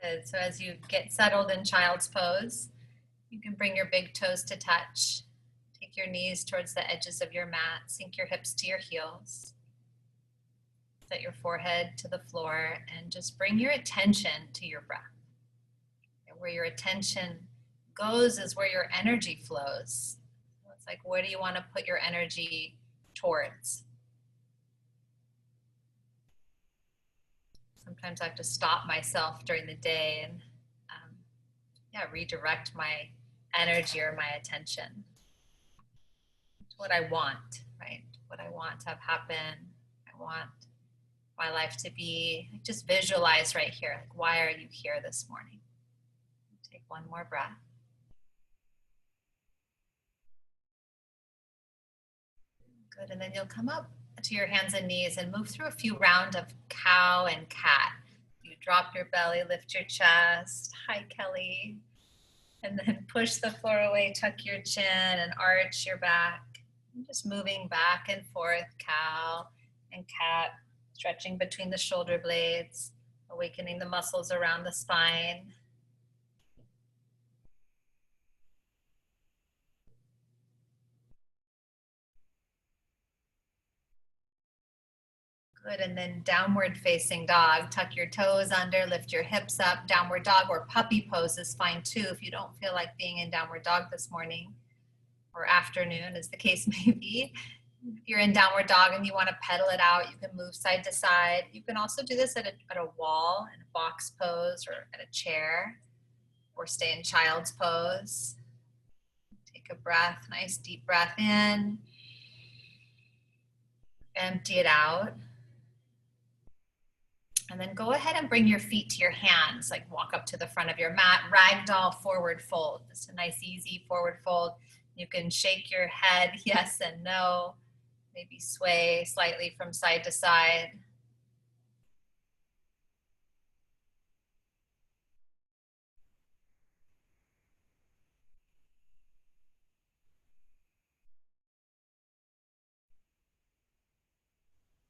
Good. So as you get settled in child's pose, you can bring your big toes to touch. Take your knees towards the edges of your mat. Sink your hips to your heels. Set your forehead to the floor and just bring your attention to your breath. And where your attention goes is where your energy flows. So it's like, where do you want to put your energy towards? Sometimes I have to stop myself during the day and redirect my energy or my attention to what I want, right? What I want to have happen. I want my life to be. Just visualize right here. Like, why are you here this morning? Take one more breath. Good, and then you'll come up to your hands and knees and move through a few rounds of cow and cat. You drop your belly, lift your chest. Hi, Kelly. And then push the floor away, tuck your chin and arch your back. And just moving back and forth, cow and cat, stretching between the shoulder blades, awakening the muscles around the spine. Good, and then downward facing dog. Tuck your toes under, lift your hips up. Downward dog or puppy pose is fine too if you don't feel like being in downward dog this morning or afternoon, as the case may be. If you're in downward dog and you want to pedal it out, you can move side to side. You can also do this at a wall, in a box pose, or at a chair, or stay in child's pose. Take a breath, nice deep breath in. Empty it out. And then go ahead and bring your feet to your hands, like walk up to the front of your mat, ragdoll forward fold. Just a nice easy forward fold. You can shake your head, yes and no. Maybe sway slightly from side to side.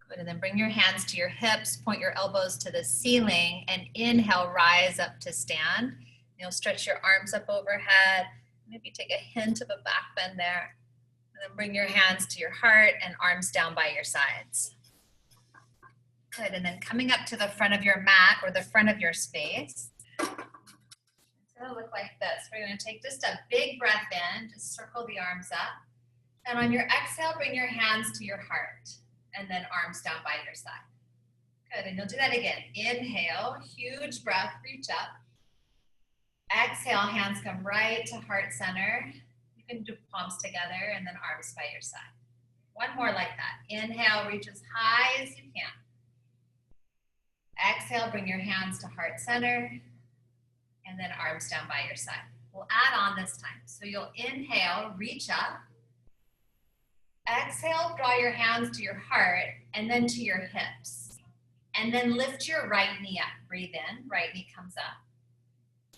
Good, and then bring your hands to your hips, point your elbows to the ceiling, and inhale, rise up to stand. You'll stretch your arms up overhead. Maybe take a hint of a back bend there. And then bring your hands to your heart and arms down by your sides. Good, and then coming up to the front of your mat or the front of your space. It's gonna look like this. We're gonna take just a big breath in, just circle the arms up. And on your exhale, bring your hands to your heart and then arms down by your side. Good, and you'll do that again. Inhale, huge breath, reach up. Exhale, hands come right to heart center. You can do palms together and then arms by your side. One more like that. Inhale, reach as high as you can. Exhale, bring your hands to heart center and then arms down by your side. We'll add on this time. So you'll inhale, reach up. Exhale, draw your hands to your heart and then to your hips. And then lift your right knee up. Breathe in, right knee comes up.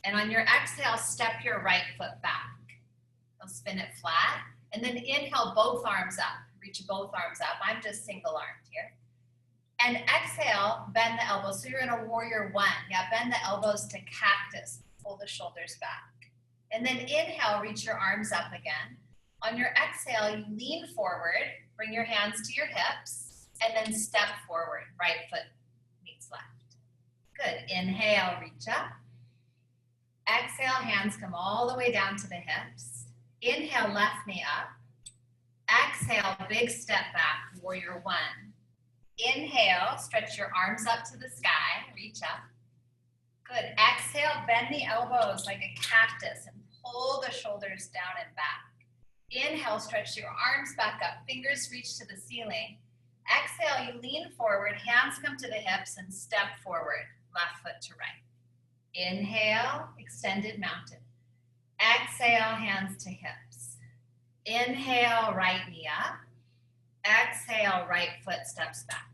And on your exhale, step your right foot back. You'll spin it flat. And then inhale, both arms up. Reach both arms up. I'm just single armed here. And exhale, bend the elbows. So you're in a warrior one. Yeah, bend the elbows to cactus. Pull the shoulders back. And then inhale, reach your arms up again. On your exhale, you lean forward, bring your hands to your hips, and then step forward. Right foot meets left. Good. Inhale, reach up. Exhale, hands come all the way down to the hips. Inhale, left knee up. Exhale, big step back, warrior one. Inhale, stretch your arms up to the sky, reach up. Good. Exhale, bend the elbows like a cactus and pull the shoulders down and back. Inhale, stretch your arms back up, fingers reach to the ceiling. Exhale, you lean forward, hands come to the hips and step forward, left foot to right. Inhale, extended mountain. Exhale, hands to hips. Inhale, right knee up. Exhale, right foot steps back.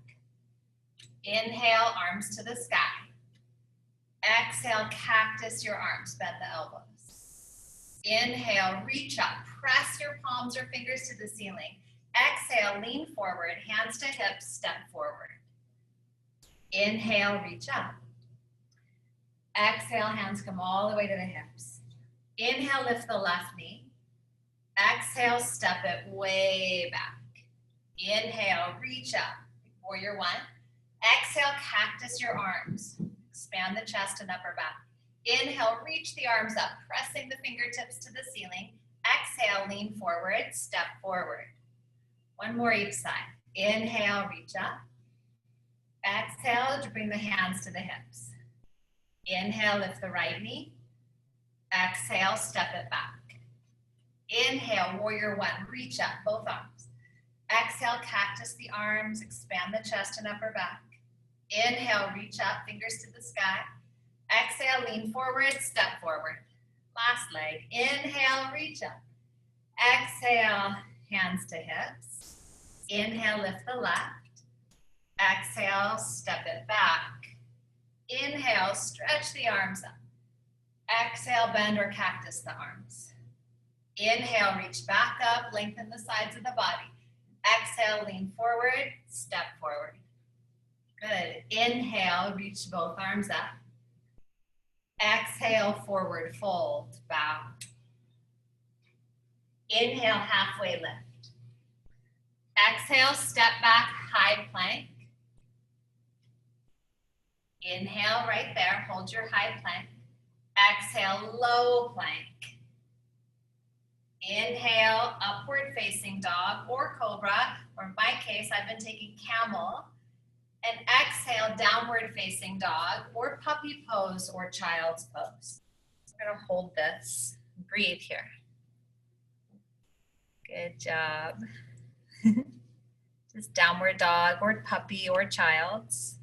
Inhale, arms to the sky. Exhale, cactus your arms, bend the elbows. Inhale, reach up, press your palms or fingers to the ceiling. Exhale, lean forward, hands to hips, step forward. Inhale, reach up. Exhale, hands come all the way to the hips. Inhale, lift the left knee. Exhale, step it way back. Inhale, reach up, warrior one. Exhale, cactus your arms. Expand the chest and upper back. Inhale, reach the arms up, pressing the fingertips to the ceiling. Exhale, lean forward, step forward. One more each side. Inhale, reach up. Exhale to bring the hands to the hips. Inhale, lift the right knee. Exhale, step it back. Inhale, warrior one, reach up, both arms. Exhale, cactus the arms, expand the chest and upper back. Inhale, reach up, fingers to the sky. Exhale, lean forward, step forward. Last leg. Inhale, reach up. Exhale, hands to hips. Inhale, lift the left. Exhale, step it back. Inhale, stretch the arms up. Exhale, bend or cactus the arms. Inhale, reach back up, lengthen the sides of the body. Exhale, lean forward, step forward. Good. Inhale, reach both arms up. Exhale, forward fold, bow. Inhale, halfway lift. Exhale, step back, high plank. Inhale, right there, hold your high plank. Exhale, low plank. Inhale, upward facing dog or cobra, or in my case, I've been taking camel. And exhale, downward facing dog or puppy pose or child's pose. We're gonna hold this, breathe here. Good job. Just downward dog or puppy or child's.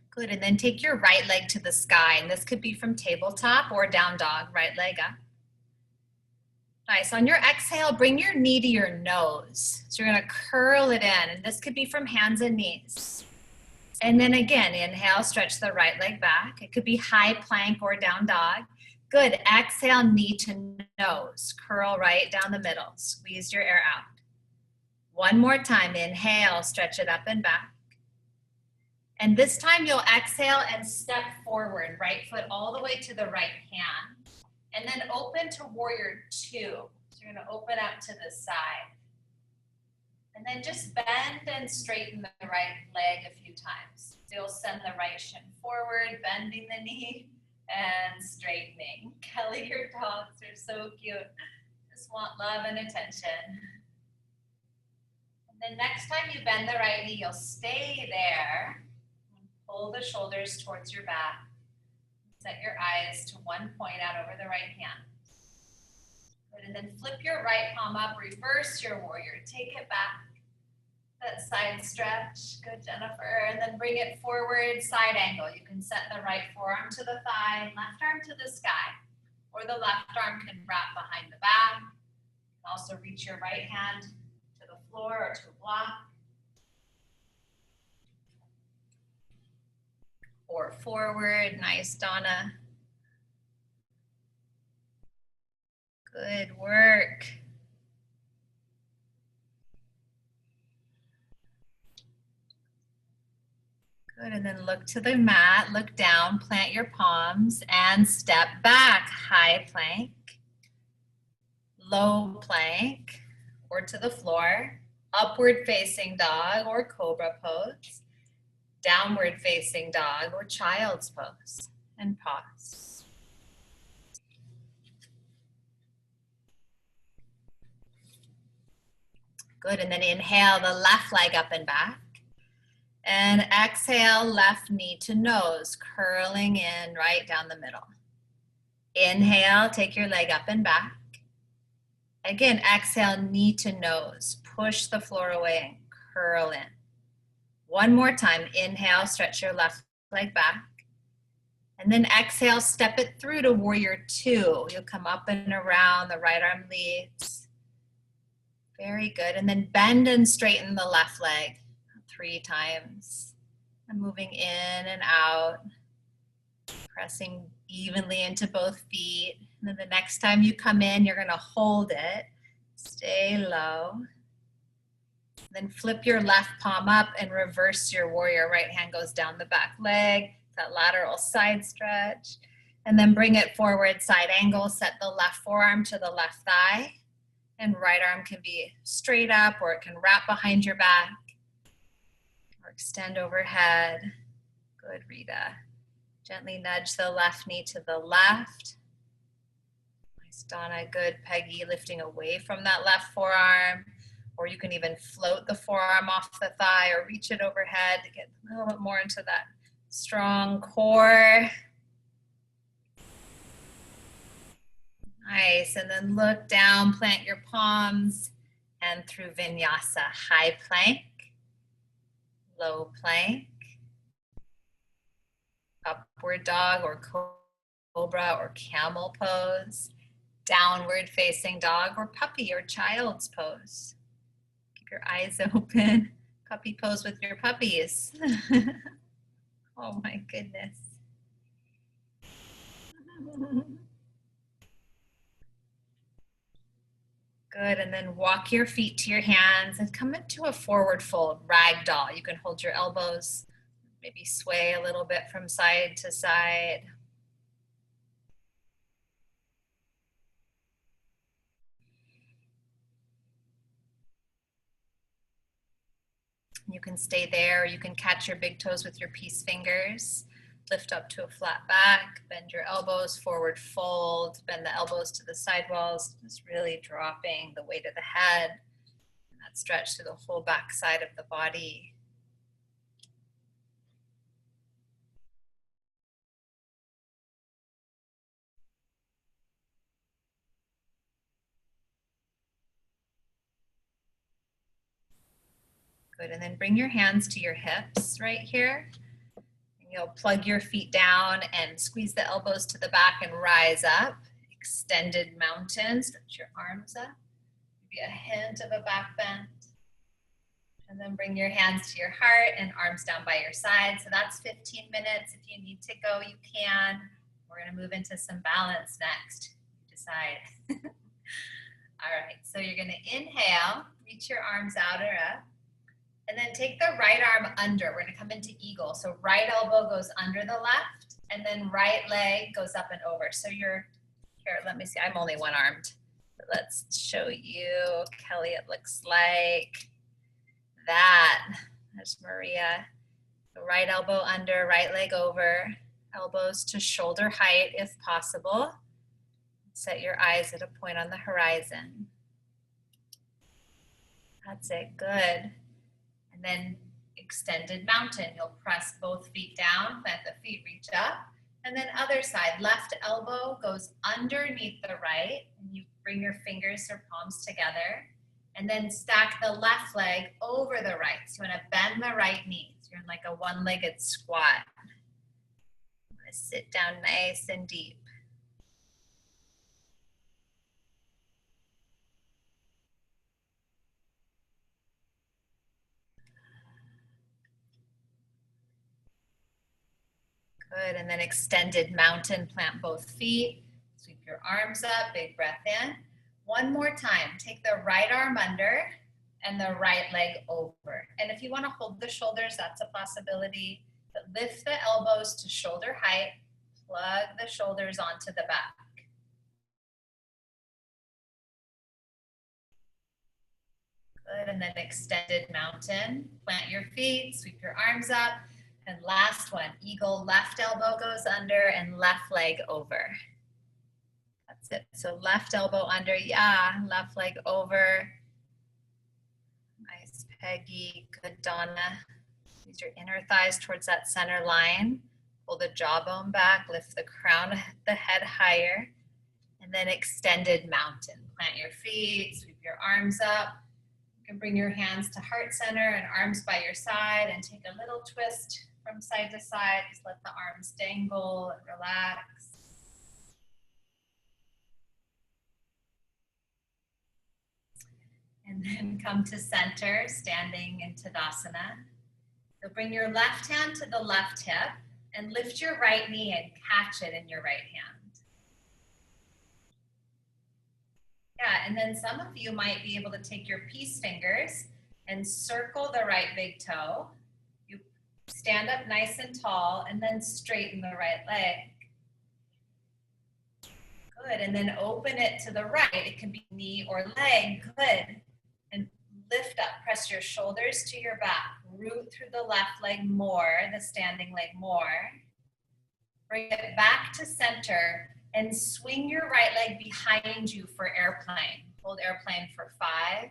Good, and then take your right leg to the sky, and this could be from tabletop or down dog, right leg up. Nice, on your exhale, bring your knee to your nose. So you're gonna curl it in, and this could be from hands and knees. And then again, inhale, stretch the right leg back. It could be high plank or down dog. Good, exhale, knee to nose. Curl right down the middle, squeeze your air out. One more time, inhale, stretch it up and back. And this time you'll exhale and step forward, right foot all the way to the right hand. And then open to warrior two. So you're gonna open up to the side. And then just bend and straighten the right leg a few times. So you'll send the right shin forward, bending the knee and straightening. Kelly, your dogs are so cute. Just want love and attention. And then next time you bend the right knee, you'll stay there. Pull the shoulders towards your back. Set your eyes to one point out over the right hand. Good, and then flip your right palm up, reverse your warrior. Take it back. That side stretch. Good, Jennifer. And then bring it forward, side angle. You can set the right forearm to the thigh, left arm to the sky. Or the left arm can wrap behind the back. You can also reach your right hand to the floor or to a block. Or forward, nice, Donna. Good work. Good, and then look to the mat, look down, plant your palms, and step back. High plank, low plank, or to the floor. Upward facing dog or cobra pose. Downward facing dog or child's pose, and pause. Good, and then inhale the left leg up and back. And exhale, left knee to nose, curling in right down the middle. Inhale, take your leg up and back. Again, exhale, knee to nose, push the floor away and curl in. One more time, inhale, stretch your left leg back. And then exhale, step it through to warrior two. You'll come up and around, the right arm leads. Very good, and then bend and straighten the left leg 3 times. And moving in and out, pressing evenly into both feet. And then the next time you come in, you're gonna hold it, stay low. Then flip your left palm up and reverse your warrior. Right hand goes down the back leg, that lateral side stretch. And then bring it forward, side angle. Set the left forearm to the left thigh. And right arm can be straight up, or it can wrap behind your back or extend overhead. Good, Rita. Gently nudge the left knee to the left. Nice, Donna. Good, Peggy, lifting away from that left forearm. Or you can even float the forearm off the thigh or reach it overhead to get a little bit more into that strong core. Nice, and then look down, plant your palms, and through vinyasa, high plank, low plank, upward dog or cobra or camel pose, downward facing dog or puppy or child's pose. Keep your eyes open, puppy pose with your puppies. Oh my goodness. Good, and then walk your feet to your hands and come into a forward fold, ragdoll. You can hold your elbows, maybe sway a little bit from side to side. You can stay there, or you can catch your big toes with your peace fingers. Lift up to a flat back, bend your elbows, forward fold, bend the elbows to the side walls, just really dropping the weight of the head. And that stretch through the whole back side of the body. Good, and then bring your hands to your hips right here. You'll plug your feet down and squeeze the elbows to the back and rise up. Extended mountain, stretch your arms up. Maybe a hint of a back bend. And then bring your hands to your heart and arms down by your side. So that's 15 minutes. If you need to go, you can. We're gonna move into some balance next. You decide. All right, so you're gonna inhale, reach your arms out or up. And then take the right arm under. We're gonna come into eagle. So right elbow goes under the left, and then right leg goes up and over. So you're, here, let me see, I'm only one armed. But let's show you, Kelly, it looks like that. There's Maria. The right elbow under, right leg over, elbows to shoulder height if possible. Set your eyes at a point on the horizon. That's it, good. And then extended mountain. You'll press both feet down, plant the feet, reach up. And then other side, left elbow goes underneath the right. And you bring your fingers or palms together. And then stack the left leg over the right. So you want to bend the right knee. So you're in like a one-legged squat. You want to sit down nice and deep. Good, and then extended mountain, plant both feet, sweep your arms up, big breath in. One more time, take the right arm under and the right leg over. And if you wanna hold the shoulders, that's a possibility, but lift the elbows to shoulder height, plug the shoulders onto the back. Good, and then extended mountain, plant your feet, sweep your arms up. And last one, eagle, left elbow goes under and left leg over. That's it. So left elbow under, yeah, left leg over. Nice, Peggy, good, Donna. Use your inner thighs towards that center line. Pull the jawbone back, lift the crown of the head higher. And then extended mountain. Plant your feet, sweep your arms up. You can bring your hands to heart center and arms by your side and take a little twist from side to side. Just let the arms dangle and relax. And then come to center, standing in Tadasana. So bring your left hand to the left hip and lift your right knee and catch it in your right hand. Yeah, and then some of you might be able to take your peace fingers and circle the right big toe. You stand up nice and tall and then straighten the right leg. Good, and then open it to the right. It can be knee or leg, good. And lift up, press your shoulders to your back. Root through the left leg more, the standing leg more. Bring it back to center and swing your right leg behind you for airplane. Hold airplane for 5,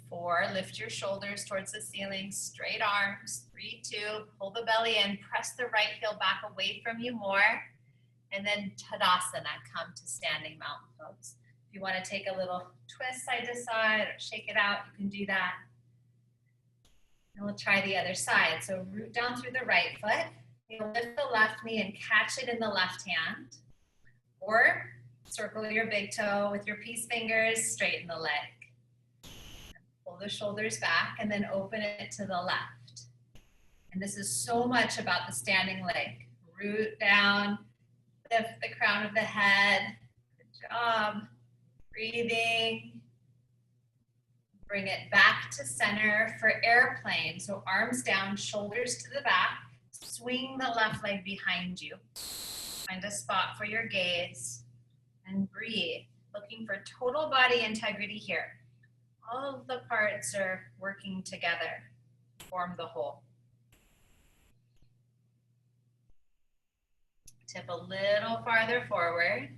4, lift your shoulders towards the ceiling, straight arms, 3, 2, pull the belly in, press the right heel back away from you more, and then Tadasana, come to standing mountain pose. If you want to take a little twist side to side or shake it out, you can do that. And we'll try the other side. So root down through the right foot. You'll lift the left knee and catch it in the left hand. Or circle your big toe with your peace fingers, straighten the leg. Pull the shoulders back and then open it to the left. And this is so much about the standing leg. Root down, lift the crown of the head. Good job. Breathing. Bring it back to center for airplane. So arms down, shoulders to the back. Swing the left leg behind you. Find a spot for your gaze and breathe. Looking for total body integrity here. All of the parts are working together, form the whole. Tip a little farther forward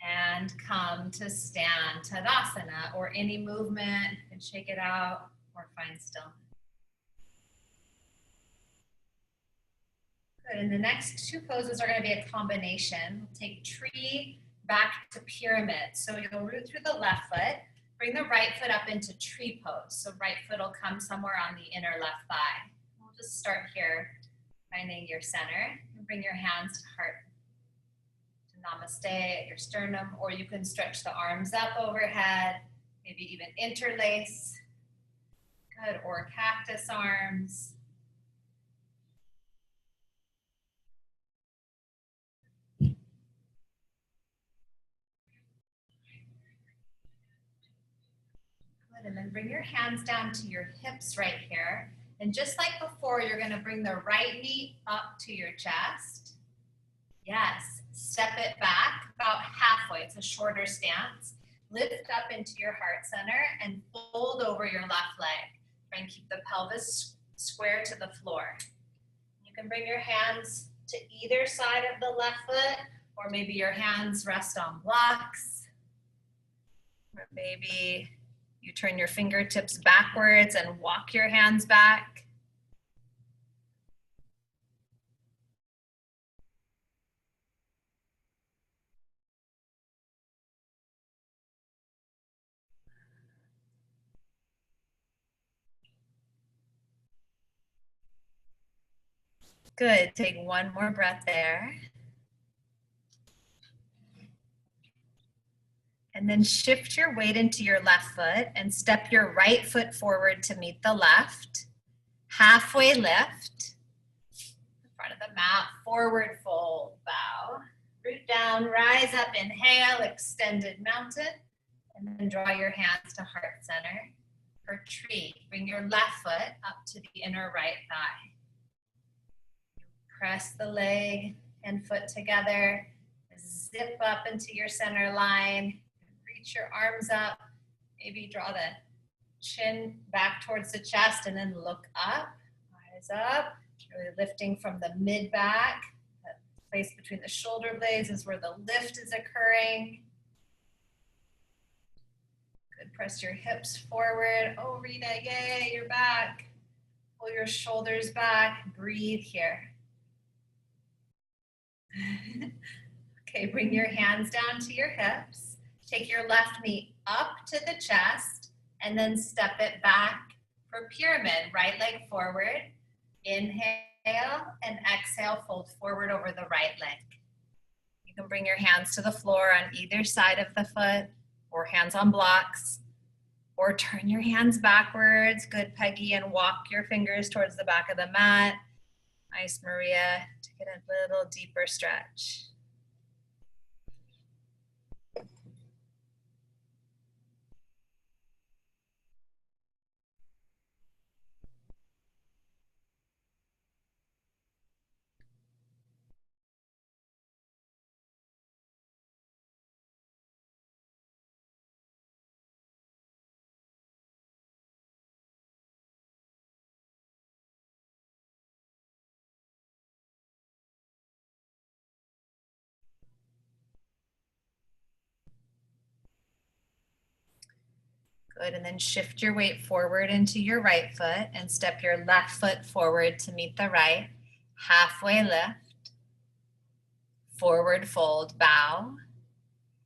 and come to stand Tadasana, or any movement, you can shake it out or find still. Good, and the next 2 poses are going to be a combination. We'll take tree back to pyramid. So you'll root through the left foot, bring the right foot up into tree pose. So right foot will come somewhere on the inner left thigh. We'll just start here, finding your center, and bring your hands to heart. Namaste at your sternum, or you can stretch the arms up overhead, maybe even interlace. Good, or cactus arms. Good, and then bring your hands down to your hips right here. And just like before, you're going to bring the right knee up to your chest. Yes. Step it back about halfway. It's a shorter stance. Lift up into your heart center and fold over your left leg. Try and keep the pelvis square to the floor. You can bring your hands to either side of the left foot, or maybe your hands rest on blocks. Or maybe you turn your fingertips backwards and walk your hands back. Good, take one more breath there. And then shift your weight into your left foot and step your right foot forward to meet the left. Halfway lift. In front of the mat, forward fold, bow. Root down, rise up, inhale, extended mountain. And then draw your hands to heart center. For tree, bring your left foot up to the inner right thigh. Press the leg and foot together. Zip up into your center line. Reach your arms up. Maybe draw the chin back towards the chest and then look up. Rise up. Really lifting from the mid-back. That place between the shoulder blades is where the lift is occurring. Good. Press your hips forward. Oh, Rita, yay, you're back. Pull your shoulders back. Breathe here. Okay, bring your hands down to your hips. Take your left knee up to the chest and then step it back for pyramid. Right leg forward. Inhale and exhale, fold forward over the right leg. You can bring your hands to the floor on either side of the foot, or hands on blocks, or turn your hands backwards. Good, Peggy, and walk your fingers towards the back of the mat. Nice, Maria, to get a little deeper stretch. Good, and then shift your weight forward into your right foot and step your left foot forward to meet the right. Halfway lift, forward fold, bow,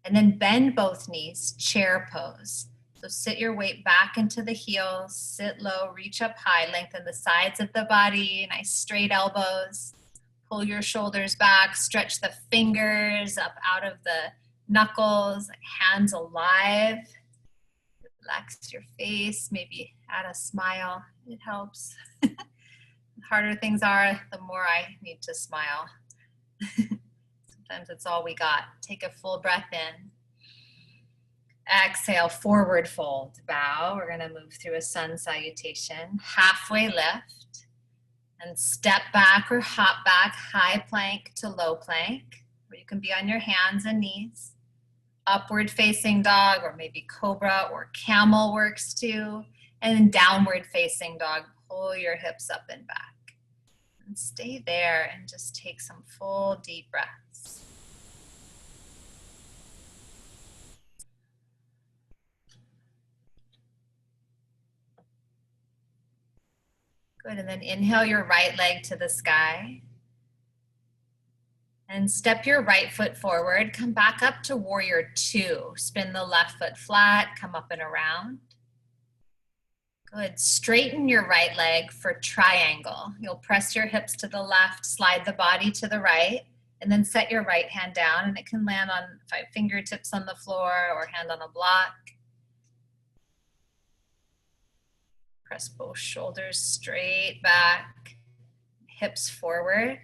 and then bend both knees, chair pose. So sit your weight back into the heels, sit low, reach up high, lengthen the sides of the body, nice straight elbows. Pull your shoulders back, stretch the fingers up out of the knuckles, hands alive. Relax your face, maybe add a smile, it helps. The harder things are, the more I need to smile. Sometimes it's all we got. Take a full breath in. Exhale, forward fold, bow. We're gonna move through a sun salutation. Halfway lift and step back or hop back, high plank to low plank, where you can be on your hands and knees. Upward facing dog, or maybe cobra or camel works too. And then downward facing dog, pull your hips up and back. And stay there and just take some full deep breaths. Good, and then inhale your right leg to the sky. And step your right foot forward, come back up to warrior two. Spin the left foot flat, come up and around. Good, straighten your right leg for triangle. You'll press your hips to the left, slide the body to the right, and then set your right hand down, and it can land on 5 fingertips on the floor or hand on a block. Press both shoulders straight back, hips forward.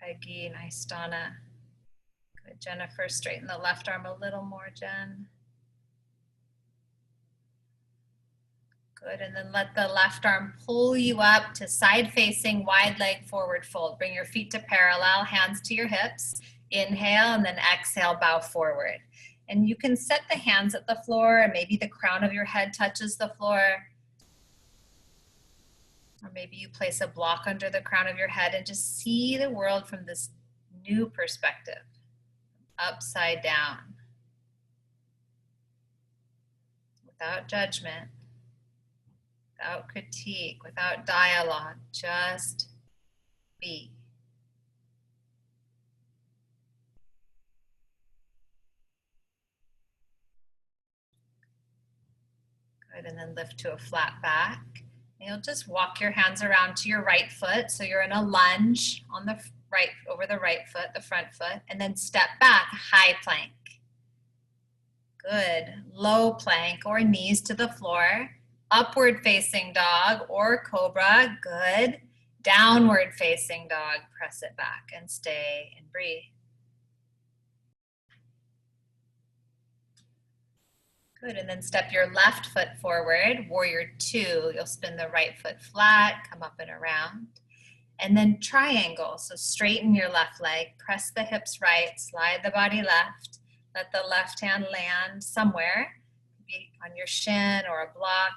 Peggy, nice, Donna. Good, Jennifer, straighten the left arm a little more, Jen. Good, and then let the left arm pull you up to side facing, wide leg forward fold. Bring your feet to parallel, hands to your hips. Inhale, and then exhale, bow forward. And you can set the hands at the floor, and maybe the crown of your head touches the floor. Or maybe you place a block under the crown of your head and just see the world from this new perspective, upside down, without judgment, without critique, without dialogue, just be. Good, and then lift to a flat back. And you'll just walk your hands around to your right foot. So you're in a lunge on the right, over the right foot, the front foot, and then step back, high plank. Good, low plank or knees to the floor. Upward facing dog or cobra, good. Downward facing dog, press it back and stay and breathe. Good, and then step your left foot forward, warrior two. You'll spin the right foot flat, come up and around. And then triangle, so straighten your left leg, press the hips right, slide the body left. Let the left hand land somewhere, maybe on your shin or a block.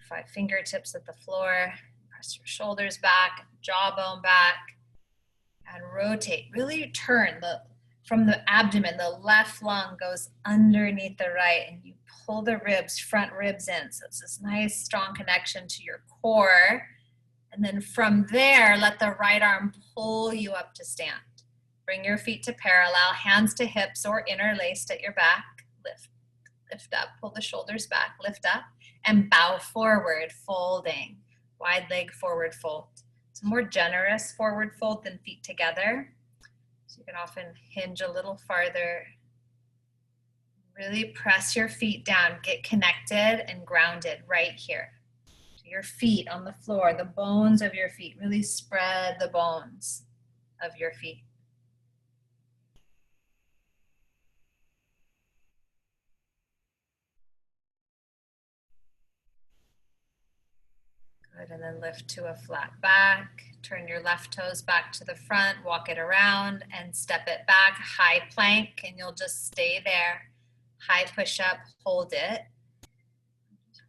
5 fingertips at the floor. Press your shoulders back, jawbone back, and rotate. Really turn from the abdomen, the left lung goes underneath the right, and you pull the ribs, front ribs in. So it's this nice, strong connection to your core. And then from there, let the right arm pull you up to stand. Bring your feet to parallel, hands to hips or interlaced at your back. Lift up, pull the shoulders back, lift up, and bow forward, folding. Wide leg forward fold. It's a more generous forward fold than feet together. So you can often hinge a little farther. Really press your feet down, get connected and grounded right here. So your feet on the floor, the bones of your feet, really spread the bones of your feet. Good, and then lift to a flat back. Turn your left toes back to the front, walk it around and step it back, high plank, and you'll just stay there. High push up, hold it.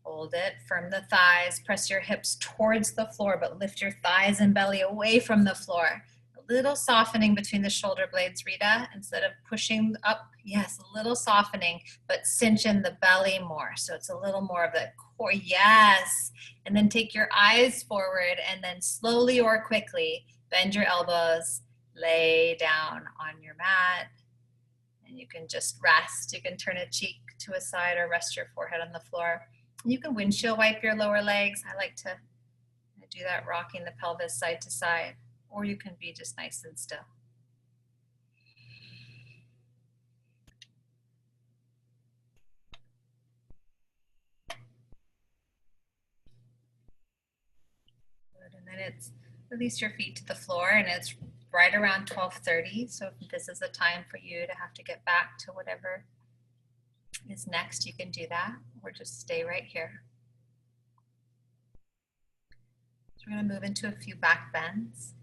Hold it, firm the thighs, press your hips towards the floor, but lift your thighs and belly away from the floor. little softening between the shoulder blades, Rita, instead of pushing up. Yes, a little softening, but cinch in the belly more. So it's a little more of the core. Yes. And then take your eyes forward and then slowly or quickly bend your elbows, lay down on your mat, and you can just rest. You can turn a cheek to a side or rest your forehead on the floor. You can windshield wipe your lower legs. I like to do that, rocking the pelvis side to side, or you can be just nice and still. Good. And then it's release your feet to the floor, and it's right around 12:30. So if this is the time for you to have to get back to whatever is next, you can do that, or just stay right here. So we're going to move into a few back bends.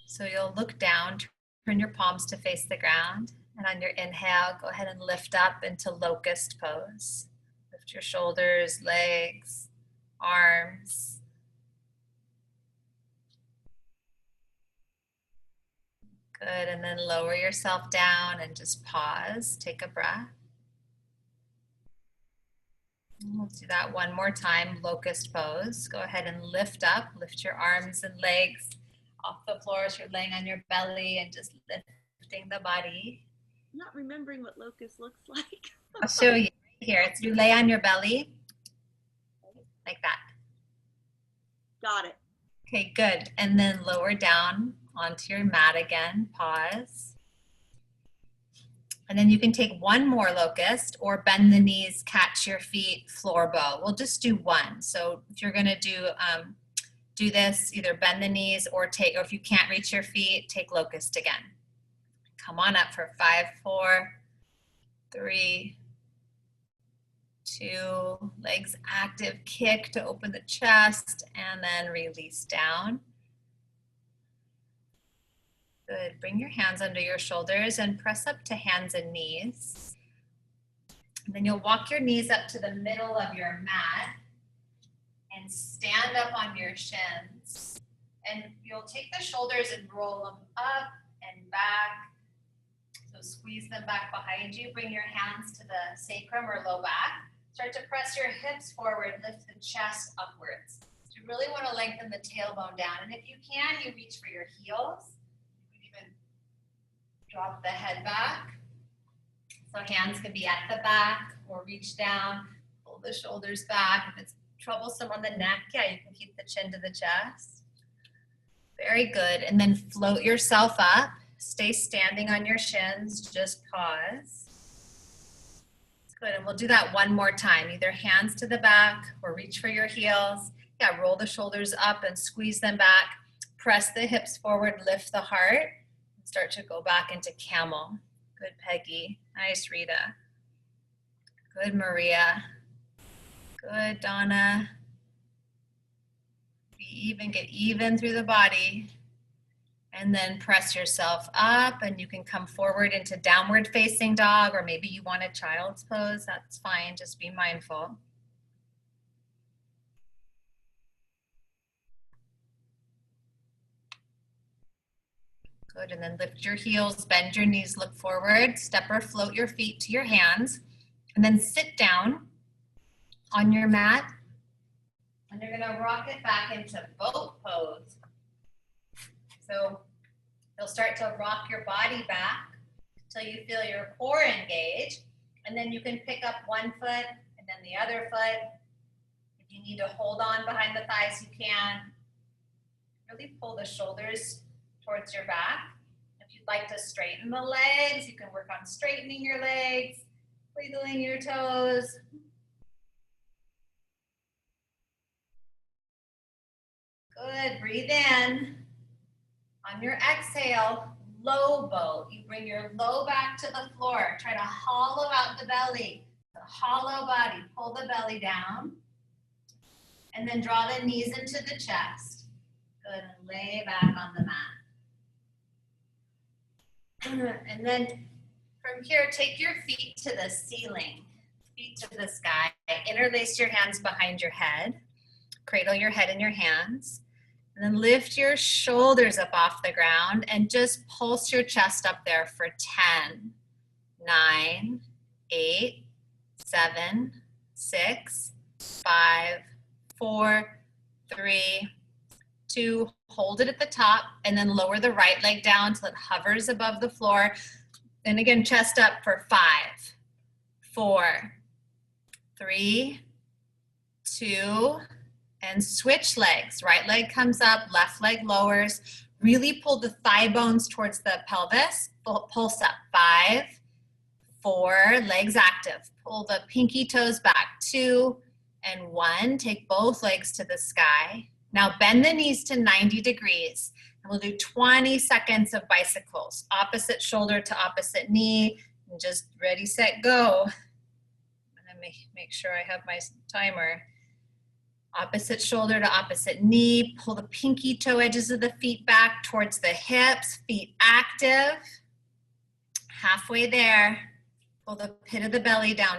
So you'll look down, turn your palms to face the ground, and on your inhale, go ahead and lift up into locust pose. Lift your shoulders, legs, arms. Good, and then lower yourself down and just pause, take a breath. We'll do that one more time, locust pose. Go ahead and lift up, lift your arms and legs off the floor as you're laying on your belly and just lifting the body. I'm not remembering what locust looks like. I'll show you here. It's you lay on your belly like that. Got it. Okay, good. And then lower down onto your mat again, pause. And then you can take one more locust or bend the knees, catch your feet, floor bow. We'll just do one. So if you're gonna do this, either bend the knees or if you can't reach your feet, take locust again. Come on up for 5, 4, 3, 2, legs active, kick to open the chest, and then release down. Good. Bring your hands under your shoulders and press up to hands and knees. And then you'll walk your knees up to the middle of your mat and stand up on your shins. And you'll take the shoulders and roll them up and back. So squeeze them back behind you. Bring your hands to the sacrum or low back. Start to press your hips forward, lift the chest upwards. So you really want to lengthen the tailbone down. And if you can, you reach for your heels. Drop the head back. So hands can be at the back or reach down, pull the shoulders back. If it's troublesome on the neck, yeah, you can keep the chin to the chest. Very good. And then float yourself up. Stay standing on your shins. Just pause. Good. And we'll do that one more time. Either hands to the back or reach for your heels. Yeah, roll the shoulders up and squeeze them back. Press the hips forward, lift the heart. Start to go back into camel. Good, Peggy. Nice, Rita. Good, Maria. Good, Donna. Be even, get even through the body. And then press yourself up, and you can come forward into downward facing dog, or maybe you want a child's pose. That's fine. Just be mindful. Good, and then lift your heels, bend your knees, look forward, step or float your feet to your hands, and then sit down on your mat, and you're gonna rock it back into boat pose. So you'll start to rock your body back until you feel your core engage, and then you can pick up one foot and then the other foot. If you need to hold on behind the thighs, you can. Really pull the shoulders towards your back. If you'd like to straighten the legs, you can work on straightening your legs, wiggling your toes. Good, breathe in. On your exhale, low boat. You bring your low back to the floor. Try to hollow out the belly. The hollow body, pull the belly down. And then draw the knees into the chest. Good, and lay back on the mat. And then from here, take your feet to the ceiling, feet to the sky. Interlace your hands behind your head. Cradle your head in your hands. And then lift your shoulders up off the ground and just pulse your chest up there for 10, 9, 8, 7, 6, 5, 4, 3, 2. Hold it at the top and then lower the right leg down till it hovers above the floor. Then again, chest up for 5, 4, 3, 2, and switch legs. Right leg comes up, left leg lowers. Really pull the thigh bones towards the pelvis. Pulse up. 5, 4, legs active. Pull the pinky toes back. 2 and 1. Take both legs to the sky. Now bend the knees to 90 degrees. And we'll do 20 seconds of bicycles. Opposite shoulder to opposite knee. And just ready, set, go. I'm gonna make sure I have my timer. Opposite shoulder to opposite knee. Pull the pinky toe edges of the feet back towards the hips. Feet active. Halfway there. Pull the pit of the belly down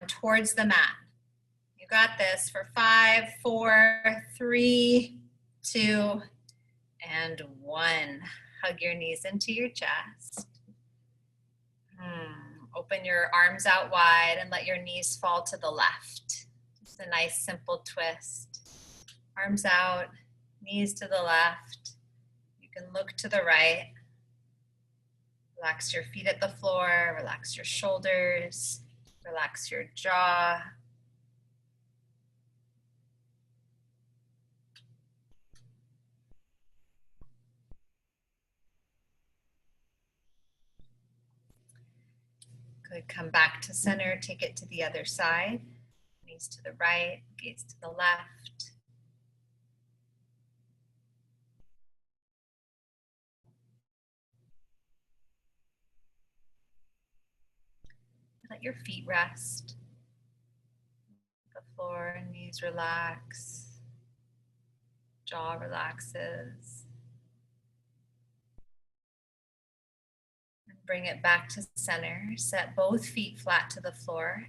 towards the mat. You got this for 5, 4, 3, 2, and 1. Hug your knees into your chest. Open your arms out wide and let your knees fall to the left. Just a nice simple twist. Arms out, knees to the left. You can look to the right. Relax your feet at the floor, relax your shoulders, relax your jaw. Good, come back to center, take it to the other side. Knees to the right, gaze to the left. Let your feet rest. The floor, knees relax. Jaw relaxes. And bring it back to center. Set both feet flat to the floor.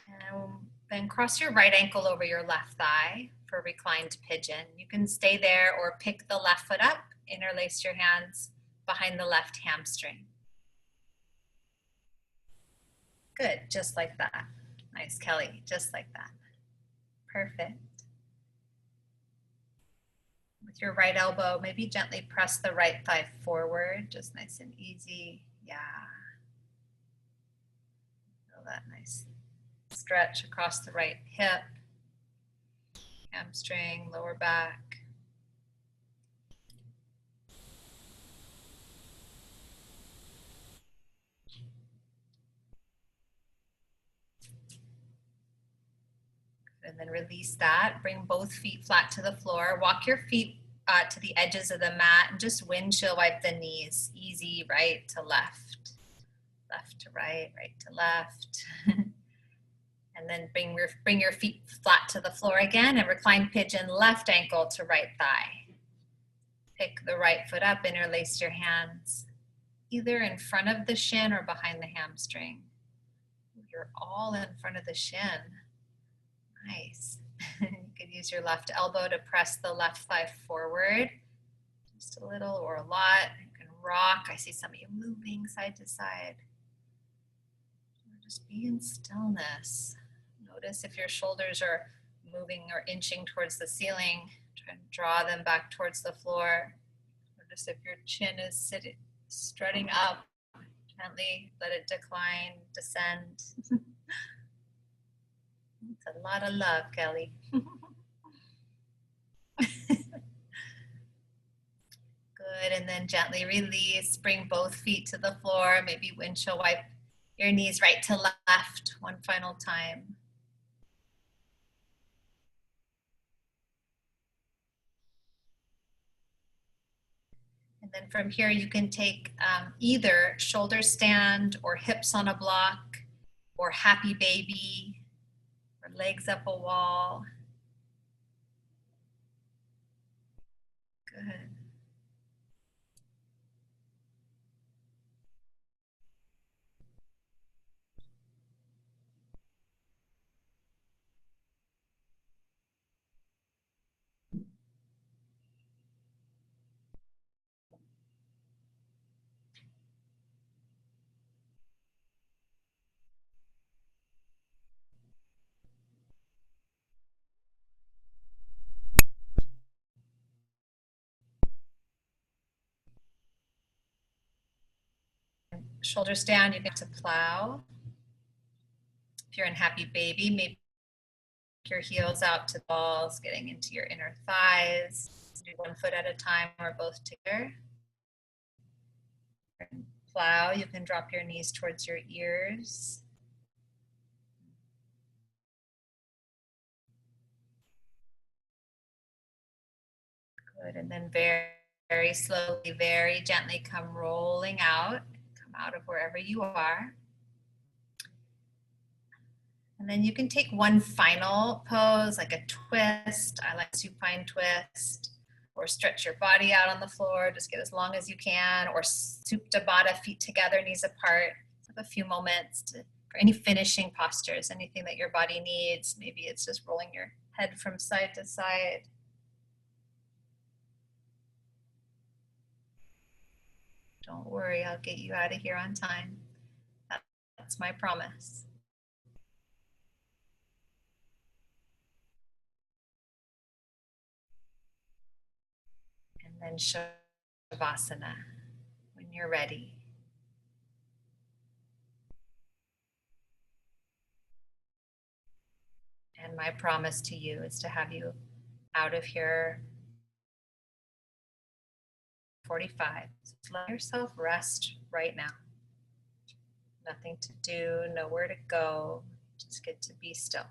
And then cross your right ankle over your left thigh for reclined pigeon. You can stay there or pick the left foot up, interlace your hands behind the left hamstring. Good, just like that. Nice, Kelly, just like that. Perfect. With your right elbow, maybe gently press the right thigh forward, just nice and easy. Yeah. Feel that nice stretch across the right hip, hamstring, lower back. And then release that. Bring both feet flat to the floor. Walk your feet to the edges of the mat and just windshield wipe the knees. Easy, right to left, left to right, right to left. And then bring your feet flat to the floor again and recline pigeon, left ankle to right thigh. Pick the right foot up, interlace your hands, either in front of the shin or behind the hamstring. You're all in front of the shin. Nice. You could use your left elbow to press the left thigh forward, just a little or a lot. You can rock. I see some of you moving side to side. Just be in stillness. Notice if your shoulders are moving or inching towards the ceiling. Try and draw them back towards the floor. Notice if your chin is sitting, strutting up. Gently let it decline, descend. It's a lot of love, Kelly. Good, and then gently release. Bring both feet to the floor. Maybe windshield wipe your knees right to left one final time. And then from here, you can take either shoulder stand or hips on a block or happy baby or legs up a wall. Good. Shoulders down, you get to plow. If you're in happy baby, maybe your heels out to the balls, getting into your inner thighs. Do one foot at a time or both together. Plow, you can drop your knees towards your ears. Good, and then very, very slowly, very gently come rolling out. Come out of wherever you are. And then you can take one final pose, like a twist. I like supine twist, or stretch your body out on the floor. Just get as long as you can, or Supta Baddha, feet together, knees apart. Have a few moments for any finishing postures, anything that your body needs. Maybe it's just rolling your head from side to side. Don't worry, I'll get you out of here on time. That's my promise. And then Shavasana, when you're ready. And my promise to you is to have you out of here 45. So let yourself rest right now. Nothing to do, nowhere to go. Just get to be still.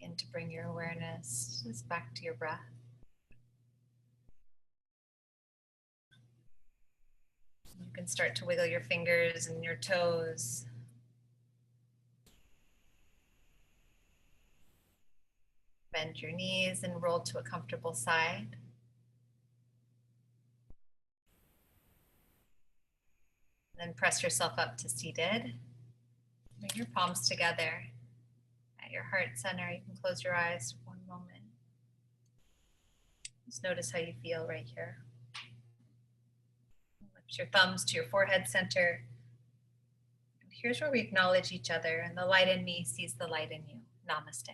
Begin to bring your awareness just back to your breath. You can start to wiggle your fingers and your toes. Bend your knees and roll to a comfortable side. Then press yourself up to seated. Bring your palms together at your heart center. You can close your eyes for one moment. Just notice how you feel right here. Lift your thumbs to your forehead center. And here's where we acknowledge each other, and the light in me sees the light in you. Namaste.